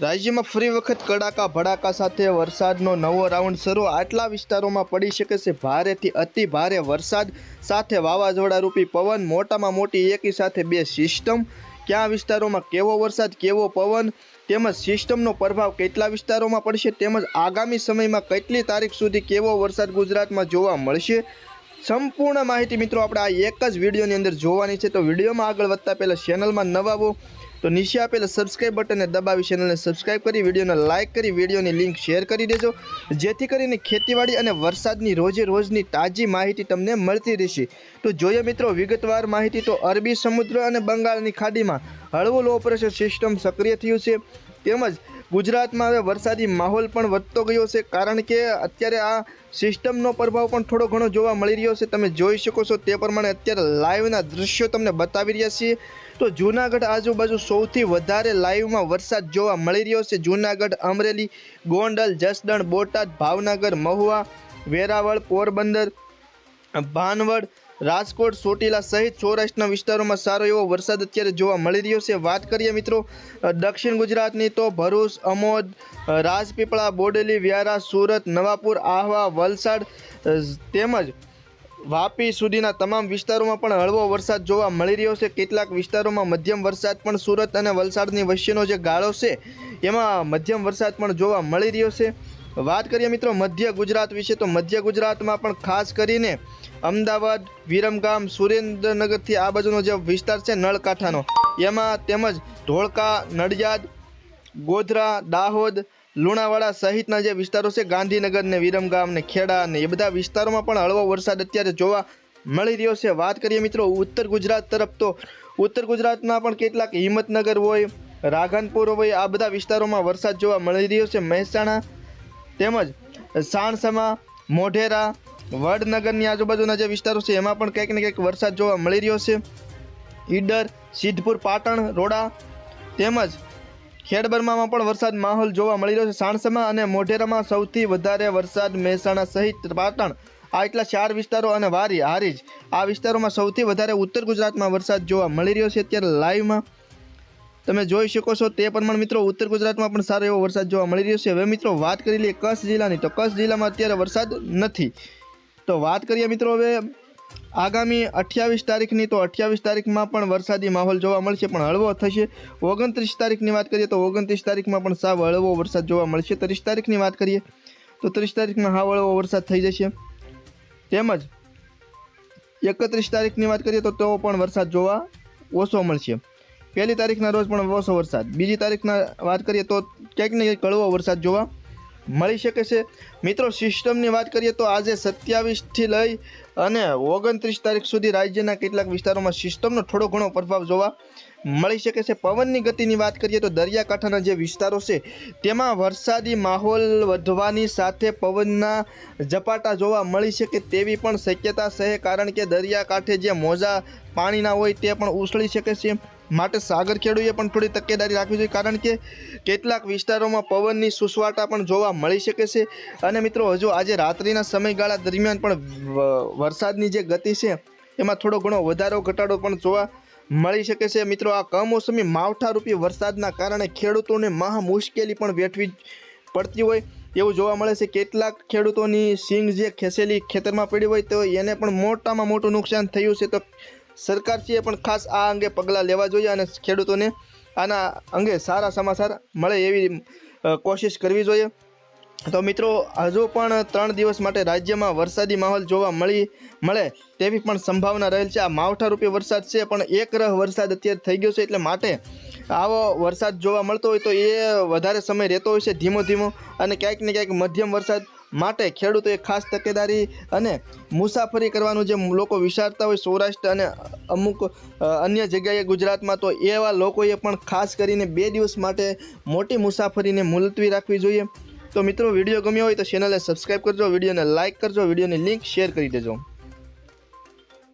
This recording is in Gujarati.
રાજ્યમાં ફરી વખત કડાકા ભડાકા સાથે વરસાદનો નવો રાઉન્ડ શરૂ। આટલા વિસ્તારોમાં પડી શકે છે ભારેથી અતિ ભારે વરસાદ સાથે વાવાઝોડા રૂપી પવન। મોટામાં મોટી એકી સાથે બે સિસ્ટમ। કયા વિસ્તારોમાં કેવો વરસાદ, કેવો પવન તેમજ સિસ્ટમનો પ્રભાવ કેટલા વિસ્તારોમાં પડશે તેમજ આગામી સમયમાં કેટલી તારીખ સુધી કેવો વરસાદ ગુજરાતમાં જોવા મળશે, સંપૂર્ણ માહિતી મિત્રો આપણે આ એક જ વિડીયોની અંદર જોવાની છે। તો વિડીયોમાં આગળ વધતા પહેલાં ચેનલમાં નવા હો તો નીચે આપેલા સબસ્ક્રાઇબ બટનને દબાવી ચેનલને સબસ્ક્રાઇબ કરી વિડીયોને લાઇક કરી વિડીયોની લિંક શેર કરી દેજો, જેથી કરીને ખેતીવાડી અને વરસાદની રોજે રોજની તાજી માહિતી તમને મળતી રહેશે। તો જોઈએ મિત્રો વિગતવાર માહિતી। તો અરબી સમુદ્ર અને બંગાળની ખાડીમાં હળવું લો પ્રેશર સિસ્ટમ સક્રિય થયું છે તેમજ ગુજરાતમાં હવે વરસાદી માહોલ પણ વધતો ગયો છે, કારણ કે અત્યારે આ સિસ્ટમનો પ્રભાવ પણ થોડો ઘણો જોવા મળી રહ્યો છે। તમે જોઈ શકો છો તે પ્રમાણે અત્યારે લાઈવના દૃશ્યો તમને બતાવી રહ્યા છીએ। તો જૂનાગઢ આજુબાજુ સૌથી વધારે લાઈવમાં વરસાદ જોવા મળી રહ્યો છે। જૂનાગઢ, અમરેલી, ગોંડલ, જસદણ, બોટાદ, ભાવનગર, મહુવા, વેરાવળ, પોરબંદર, ભાનવડ, રાજકોટ, ચોટીલા સહિત સૌરાષ્ટ્રના વિસ્તારોમાં સારો એવો વરસાદ અત્યારે જોવા મળી રહ્યો છે। વાત કરીએ મિત્રો દક્ષિણ ગુજરાતની તો ભરૂચ, અમોદ, રાજપીપળા, બોડેલી, વ્યારા, સુરત, નવાપુર, આહવા, વલસાડ તેમજ વાપી સુધીના તમામ વિસ્તારોમાં પણ હળવો વરસાદ જોવા મળી રહ્યો છે। કેટલાક વિસ્તારોમાં મધ્યમ વરસાદ પણ સુરત અને વલસાડની વચ્ચેનો જે ગાળો છે એમાં મધ્યમ વરસાદ પણ જોવા મળી રહ્યો છે। વાત કરીએ મિત્રો મધ્ય ગુજરાત વિશે તો મધ્ય ગુજરાતમાં પણ ખાસ કરીને અમદાવાદ, વિરમગામ, સુરેન્દ્રનગરથી આ બાજુનો જે વિસ્તાર છે નળકાંઠાનો એમાં તેમજ ધોળકા, નડિયાદ, ગોધરા, દાહોદ, લુણાવાડા સહિતના જે વિસ્તારો છે ગાંધીનગર ને વિરમગામ ને ખેડા ને એ બધા વિસ્તારોમાં પણ હળવો વરસાદ અત્યારે જોવા મળી રહ્યો છે। વાત કરીએ મિત્રો ઉત્તર ગુજરાત તરફ તો ઉત્તર ગુજરાતમાં પણ કેટલાક હિંમતનગર હોય, રાધનપુર હોય આ બધા વિસ્તારોમાં વરસાદ જોવા મળી રહ્યો છે। મહેસાણા તેમજ સાણસમા, મોઢેરા, વડનગરની આજુબાજુના જે વિસ્તારો છે એમાં પણ કંઈક ને કંઈક વરસાદ જોવા મળી રહ્યો છે। ઈડર, સિદ્ધપુર, પાટણ, રોડા તેમજ ખેડબરમામાં પણ વરસાદ માહોલ જોવા મળી રહ્યો છે। સાણસમા અને મોઢેરામાં સૌથી વધારે વરસાદ મહેસાણા સહિત પાટણ આ એટલા ચાર વિસ્તારો અને વારી, હારીજ આ વિસ્તારોમાં સૌથી વધારે ઉત્તર ગુજરાતમાં વરસાદ જોવા મળી રહ્યો છે। અત્યારે લાઈવમાં તમે જોઈ શકો છો તે પ્રમાણે મિત્રો ઉત્તર ગુજરાતમાં પણ સારો એવો વરસાદ જોવા મળી રહ્યો છે। હવે મિત્રો વાત કરી લઈએ કચ્છ જિલ્લાની તો કચ્છ જિલ્લામાં અત્યારે વરસાદ નથી। તો વાત કરીએ મિત્રો હવે આગામી 28 તારીખની તો 28 તારીખમાં પણ વરસાદી માહોલ જોવા મળશે પણ હળવો થશે। 29 તારીખની વાત કરીએ તો 29 તારીખમાં પણ સાવ હળવો વરસાદ જોવા મળશે। 30 તારીખની વાત કરીએ તો 30 તારીખમાં હાવ હળવો વરસાદ થઈ જશે તેમજ 31 તારીખની વાત કરીએ તો પણ વરસાદ જોવા ઓછો મળશે। 1લી તારીખના રોજ પણ ઓછો વરસાદ, 2જી તારીખના વાત કરીએ તો ક્યાંક ને ક્યાંક હળવો વરસાદ જોવા મળી શકે છે। મિત્રો સિસ્ટમની વાત કરીએ તો આજે 27થી લઈ અને 29 તારીખ સુધી રાજ્યના કેટલાક વિસ્તારોમાં સિસ્ટમનો થોડો ઘણો પ્રભાવ જોવા મળી શકે છે। પવનની ગતિની વાત કરીએ તો દરિયાકાંઠાના જે વિસ્તારો છે તેમાં વરસાદી માહોલ વધવાની સાથે પવનના ઝપાટા જોવા મળી શકે તેવી પણ શક્યતા છે, કારણ કે દરિયાકાંઠે જે મોજા પાણીના હોય તે પણ ઉછળી શકે છે, માટે સાગર ખેડૂએ પણ થોડી તકેદારી રાખવી જોઈએ, કારણ કે કેટલાક વિસ્તારોમાં પવનની સુસવાટા પણ જોવા મળી શકે છે। અને મિત્રો હજુ આજે રાત્રિના સમયગાળા દરમિયાન પણ વરસાદની જે ગતિ છે એમાં થોડો ઘણો વધારો ઘટાડો પણ જોવા મળી શકે છે। મિત્રો આ કમોસમી માવઠારૂપી વરસાદના કારણે ખેડૂતોને મહા મુશ્કેલી પણ વેઠવી પડતી હોય એવું જોવા મળે છે। કેટલાક ખેડૂતોની સિંગ જે ખેસેલી ખેતરમાં પડી હોય તો એને પણ મોટામાં મોટું નુકસાન થયું છે। તો સરકારશ્રીએ પણ ખાસ આ અંગે પગલાં લેવા જોઈએ અને ખેડૂતોને આના અંગે સારા સમાચાર મળે એવી કોશિશ કરવી જોઈએ। તો મિત્રો હજુ પણ 3 દિવસ માટે રાજ્યમાં વરસાદી માહોલ જોવા મળે તેવી પણ સંભાવના રહેલ છે। આ માવઠારૂપી વરસાદ છે પણ એકરહ વરસાદ અત્યારે થઈ ગયો છે, એટલે માટે આવો વરસાદ જોવા મળતો હોય તો એ વધારે સમય રહેતો હોય છે ધીમો ધીમો, અને ક્યાંક ને ક્યાંક મધ્યમ વરસાદ માટે ખેડૂતોએ ખાસ તકેદારી અને મુસાફરી કરવાનું જે લોકો વિચારતા હોય સૌરાષ્ટ્ર અને અમુક અન્ય જગ્યાએ ગુજરાતમાં, તો એવા લોકોએ પણ ખાસ કરીને 2 દિવસ માટે મોટી મુસાફરીને મુલતવી રાખવી જોઈએ। તો મિત્રો વિડીયો ગમ્યો હોય તો ચેનલને સબસ્ક્રાઈબ કરજો, વિડીયોને લાઇક કરજો, વિડીયોની લિંક શેર કરી દેજો।